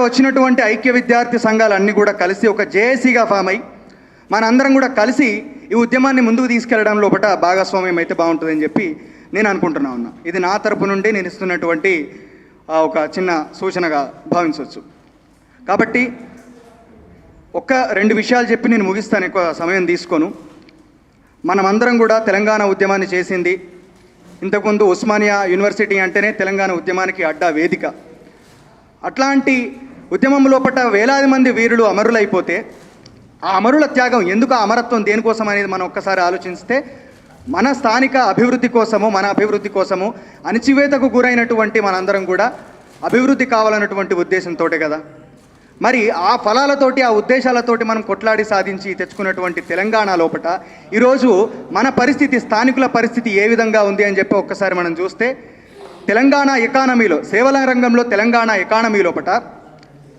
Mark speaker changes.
Speaker 1: వచ్చినటువంటి ఐక్య విద్యార్థి సంఘాలన్నీ కూడా కలిసి ఒక జేఏసీగా ఫామ్ అయ్యి మనందరం కూడా కలిసి ఈ ఉద్యమాన్ని ముందుకు తీసుకెళ్లడం లోపల భాగస్వామ్యం అయితే బాగుంటుందని చెప్పి నేను అనుకుంటున్నా ఉన్నా. ఇది నా తరపు నుండి నేను ఇస్తున్నటువంటి ఒక చిన్న సూచనగా భావించవచ్చు. కాబట్టి ఒక్క రెండు విషయాలు చెప్పి నేను ముగిస్తాను, ఎక్కువ సమయం తీసుకోను. మనమందరం కూడా తెలంగాణ ఉద్యమాన్ని చేసింది. ఇంతకుముందు ఉస్మానియా యూనివర్సిటీ అంటేనే తెలంగాణ ఉద్యమానికి అడ్డా వేదిక. అట్లాంటి ఉద్యమం లోపల వేలాది మంది వీరులు అమరులైపోతే ఆ అమరుల త్యాగం ఎందుకు, ఆ అమరత్వం దేనికోసం అనేది మనం ఒక్కసారి ఆలోచిస్తే మన స్థానిక అభివృద్ధి కోసము, మన అభివృద్ధి కోసము, అణచివేతకు గురైనటువంటి మనందరం కూడా అభివృద్ధి కావాలన్నటువంటి ఉద్దేశంతో కదా. మరి ఆ ఫలాలతోటి, ఆ ఉద్దేశాలతోటి మనం కొట్లాడి సాధించి తెచ్చుకున్నటువంటి తెలంగాణ లోపల ఈరోజు మన పరిస్థితి, స్థానికుల పరిస్థితి ఏ విధంగా ఉంది అని చెప్పి ఒక్కసారి మనం చూస్తే తెలంగాణ ఎకానమీలో, సేవల రంగంలో తెలంగాణ ఎకానమీ లోపల